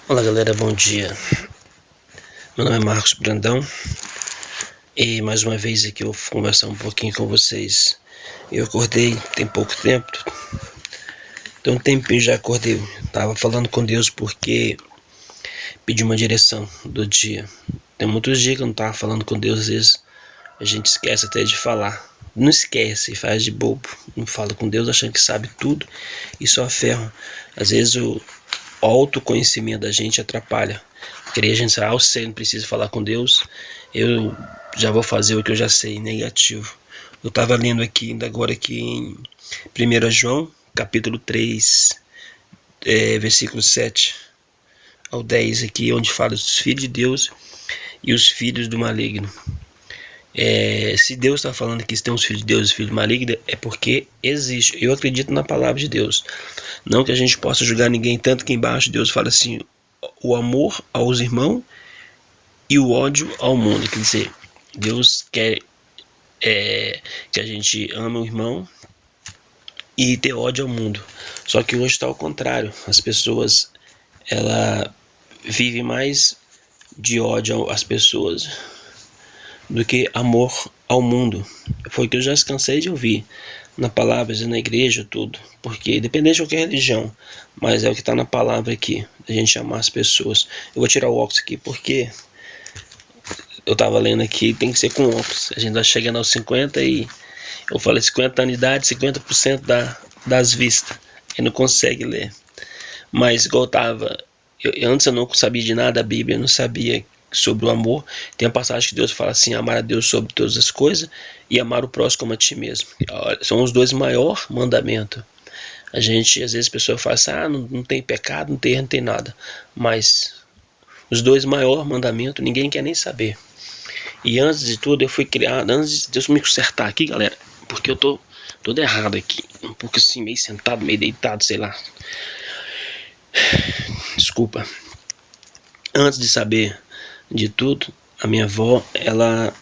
Olá galera, bom dia. Meu nome é Marcos Brandão e mais uma vez aqui eu vou conversar um pouquinho com vocês. Eu acordei tem pouco tempo, tem um tempinho já acordei. Tava falando com Deus porque pedi uma direção do dia. Tem muitos dias que eu não tava falando com Deus, às vezes a gente esquece até de falar. Não esquece, faz de bobo, não fala com Deus achando que sabe tudo e só ferra. Às vezes o autoconhecimento da gente atrapalha. Queria a gente saber, eu sei, não preciso falar com Deus, eu já vou fazer o que eu já sei, negativo. Eu estava lendo aqui, ainda agora aqui em 1 João, capítulo 3, versículo 7 ao 10 aqui, onde fala dos filhos de Deus e os filhos do maligno. Se Deus está falando que tem os filhos de Deus e filhos do maligno, é porque existe. Eu acredito na palavra de Deus. Não que a gente possa julgar ninguém, tanto que embaixo Deus fala assim, o amor aos irmãos e o ódio ao mundo. Quer dizer, Deus quer que a gente ame o irmão e ter ódio ao mundo. Só que hoje está ao contrário. As pessoas ela vivem mais de ódio às pessoas do que amor ao mundo. Foi o que eu já cansei de ouvir na palavra, na igreja, tudo. Porque independente de qualquer religião, mas é o que está na palavra aqui, a gente amar as pessoas. Eu vou tirar o óculos aqui porque eu estava lendo aqui, tem que ser com óculos. A gente está chegando aos 50 e eu falei 50 anos de idade, 50% das vistas. E não consegue ler. Mas igual antes eu não sabia de nada da Bíblia, eu não sabia sobre o amor. Tem a passagem que Deus fala assim, amar a Deus sobre todas as coisas e amar o próximo como a ti mesmo. São os dois maiores mandamentos. A gente, às vezes a pessoa fala assim, não tem pecado, não tem nada. Mas os dois maiores mandamentos ninguém quer nem saber. E antes de tudo eu fui criado, antes de Deus me consertar aqui, galera, porque eu tô todo errado aqui, um pouco assim, meio sentado, meio deitado, sei lá. Desculpa. Antes de saber de tudo, a minha avó, ela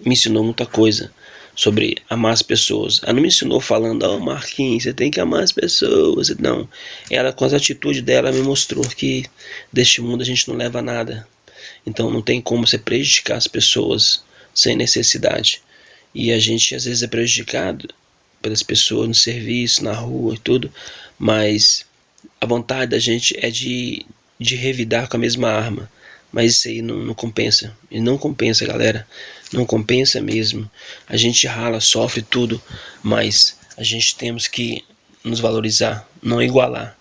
me ensinou muita coisa sobre amar as pessoas. Ela não me ensinou falando, Marquinhos, você tem que amar as pessoas. Não. Ela, com as atitudes dela, me mostrou que deste mundo a gente não leva nada. Então não tem como você prejudicar as pessoas sem necessidade. E a gente às vezes é prejudicado pelas pessoas no serviço, na rua e tudo, mas a vontade da gente é de revidar com a mesma arma. Mas isso aí não compensa. E não compensa, galera. Não compensa mesmo. A gente rala, sofre tudo, mas a gente temos que nos valorizar, não igualar.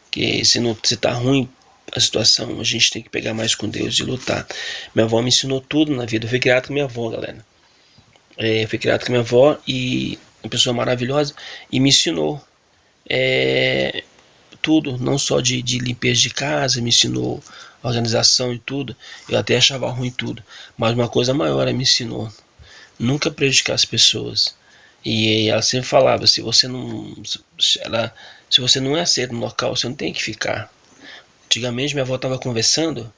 Porque se tá ruim a situação, a gente tem que pegar mais com Deus e lutar. Minha avó me ensinou tudo na vida. Eu fui criado com minha avó, galera. Eu fui criado com minha avó e uma pessoa maravilhosa e me ensinou tudo, não só de limpeza de casa, me ensinou organização e tudo. Eu até achava ruim tudo, mas uma coisa maior ela me ensinou: nunca prejudicar as pessoas. E ela sempre falava, se você não é aceito no local, você não tem que ficar. Antigamente minha avó estava conversando,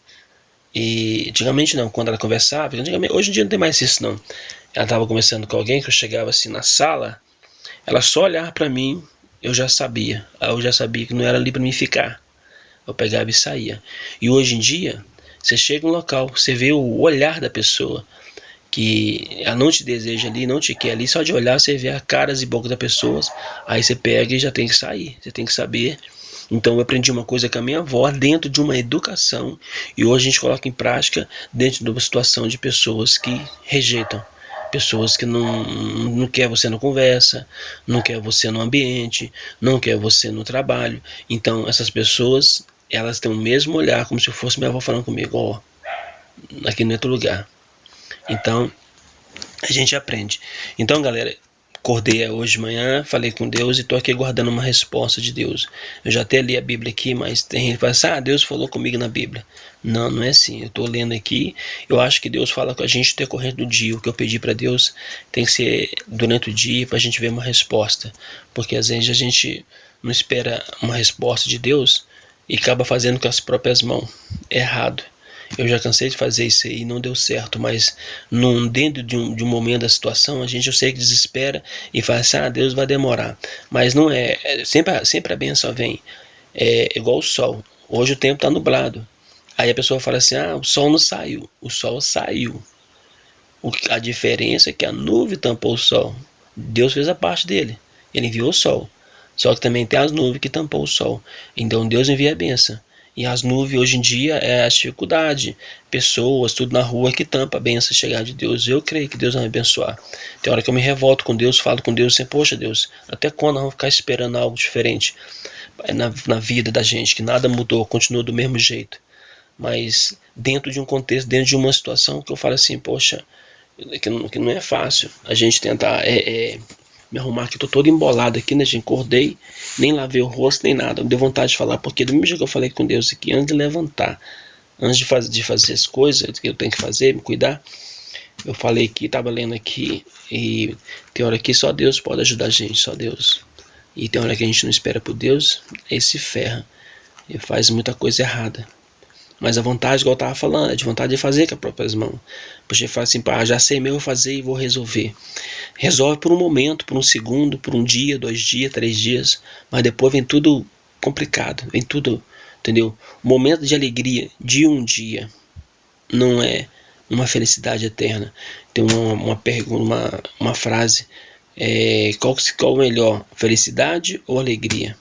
e antigamente não, quando ela conversava, hoje em dia não tem mais isso não. Ela estava conversando com alguém, que eu chegava assim na sala, ela só olhava para mim, eu já sabia que não era ali para mim ficar. Eu pegava e saía. E hoje em dia, você chega no local, você vê o olhar da pessoa, que ela não te deseja ali, não te quer ali, só de olhar você vê as caras e bocas das pessoas, aí você pega e já tem que sair, você tem que saber. Então eu aprendi uma coisa com a minha avó dentro de uma educação, e hoje a gente coloca em prática dentro de uma situação de pessoas que rejeitam. Pessoas que não quer você na conversa, não quer você no ambiente, não quer você no trabalho. Então essas pessoas, elas têm o mesmo olhar, como se fosse minha avó falando comigo, aqui não é outro lugar. Então a gente aprende. Então galera, acordei hoje de manhã, falei com Deus e estou aqui guardando uma resposta de Deus. Eu já até li a Bíblia aqui, mas tem gente que fala assim, Deus falou comigo na Bíblia. Não, não é assim. Eu estou lendo aqui, eu acho que Deus fala com a gente no decorrer do dia. O que eu pedi para Deus tem que ser durante o dia para a gente ver uma resposta. Porque às vezes a gente não espera uma resposta de Deus e acaba fazendo com as próprias mãos. Errado. Eu já cansei de fazer isso aí e não deu certo, mas dentro de um momento da situação, eu sei que desespera e fala assim, Deus vai demorar. Mas não é, sempre a bênção vem, igual o sol. Hoje o tempo está nublado. Aí a pessoa fala assim, o sol não saiu. O sol saiu. A diferença é que a nuvem tampou o sol. Deus fez a parte dele. Ele enviou o sol. Só que também tem as nuvens que tampou o sol. Então Deus envia a bênção. E as nuvens hoje em dia é a dificuldade. Pessoas, tudo na rua que tampa a bênção chegar de Deus. Eu creio que Deus vai me abençoar. Tem hora que eu me revolto com Deus, falo com Deus assim, poxa Deus, até quando nós vamos ficar esperando algo diferente na vida da gente, que nada mudou, continua do mesmo jeito. Mas dentro de um contexto, dentro de uma situação que eu falo assim, poxa, que não é fácil a gente tentar me arrumar, que eu tô todo embolado aqui, né, gente? Acordei, nem lavei o rosto, nem nada. Me deu vontade de falar, porque do mesmo jeito que eu falei com Deus aqui, antes de levantar, antes de fazer as coisas que eu tenho que fazer, me cuidar, eu falei aqui, estava lendo aqui, e tem hora que só Deus pode ajudar a gente, só Deus. E tem hora que a gente não espera por Deus, ele se ferra, e faz muita coisa errada. Mas a vontade, igual eu estava falando, é de vontade de fazer com as próprias mãos. Você fala assim, já sei mesmo, vou fazer e vou resolver. Resolve por um momento, por um segundo, por um dia, 2 dias, 3 dias, mas depois vem tudo complicado, vem tudo, entendeu? O momento de alegria de um dia não é uma felicidade eterna. Tem uma frase, qual melhor, felicidade ou alegria?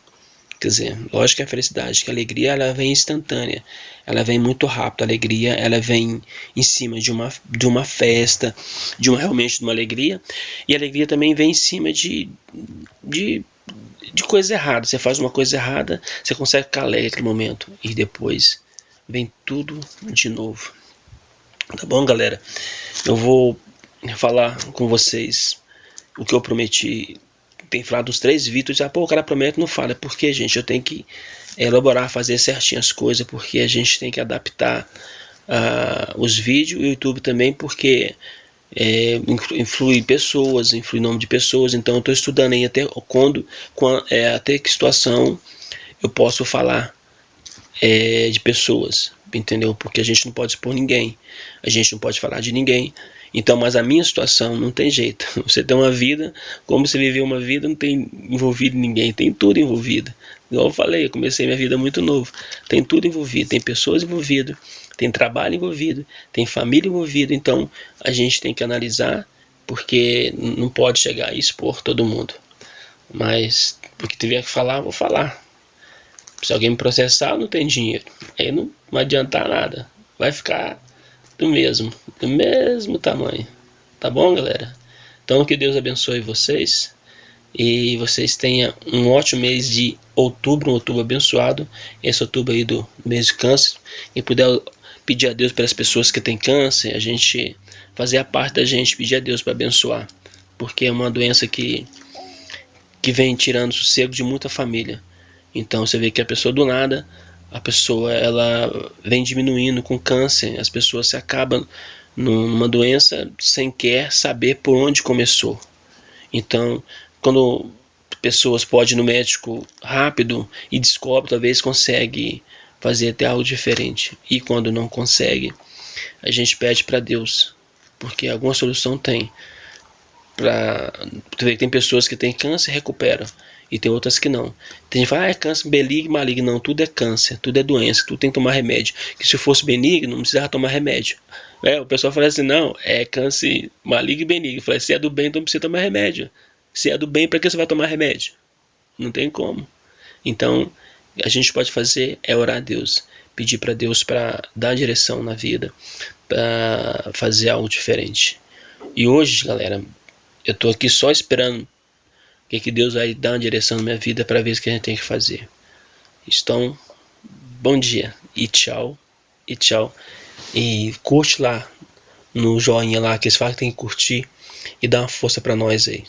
Quer dizer, lógico que é a felicidade, que a alegria ela vem instantânea, ela vem muito rápido, a alegria ela vem em cima de uma festa, realmente de uma alegria, e a alegria também vem em cima de coisa errada. Você faz uma coisa errada, você consegue ficar alegre naquele momento, e depois vem tudo de novo. Tá bom, galera? Eu vou falar com vocês o que eu prometi. Tem falado dos 3 vídeos, o cara promete, não fala. Porque, gente, eu tenho que elaborar, fazer certinho as coisas, porque a gente tem que adaptar os vídeos e o YouTube também, porque influi pessoas, influi nome de pessoas. Então eu estou estudando aí até até que situação eu posso falar de pessoas, entendeu? Porque a gente não pode expor ninguém, a gente não pode falar de ninguém. Então, mas a minha situação não tem jeito. Você tem uma vida, como você viveu uma vida, não tem envolvido ninguém, tem tudo envolvido. Igual eu falei, eu comecei minha vida muito novo. Tem tudo envolvido, tem pessoas envolvidas, tem trabalho envolvido, tem família envolvida. Então, a gente tem que analisar, porque não pode chegar e expor todo mundo. Mas, porque tiver que falar, vou falar. Se alguém me processar, eu não tenho dinheiro. Aí não vai adiantar nada. Vai ficar do mesmo tamanho. Tá bom, galera? Então que Deus abençoe vocês e vocês tenham um ótimo mês de outubro, um outubro abençoado. Esse outubro aí do mês de câncer. E puder pedir a Deus pelas pessoas que têm câncer, a gente fazer a parte da gente, pedir a Deus para abençoar, porque é uma doença que vem tirando o sossego de muita família. Então você vê que a pessoa do nada, a pessoa ela vem diminuindo com câncer, as pessoas se acabam numa doença sem querer saber por onde começou. Então, quando pessoas podem ir no médico rápido e descobre, talvez consegue fazer até algo diferente. E quando não consegue, a gente pede para Deus, porque alguma solução tem. Tem pessoas que têm câncer e recuperam, e tem outras que não. Tem gente que fala, é câncer benigno, maligno. Não, tudo é câncer, tudo é doença, tudo tem que tomar remédio. Que se fosse benigno, não precisava tomar remédio. O pessoal fala assim, não, é câncer maligno e benigno. Eu falei, se é do bem, então não precisa tomar remédio. Se é do bem, para que você vai tomar remédio? Não tem como. Então, a gente pode fazer é orar a Deus, pedir para Deus para dar direção na vida, para fazer algo diferente. E hoje, galera, eu tô aqui só esperando que Deus vai dar uma direção na minha vida para ver o que a gente tem que fazer. Então, bom dia e tchau. E tchau. E curte lá no joinha lá, que eles falam que tem que curtir e dar uma força para nós aí.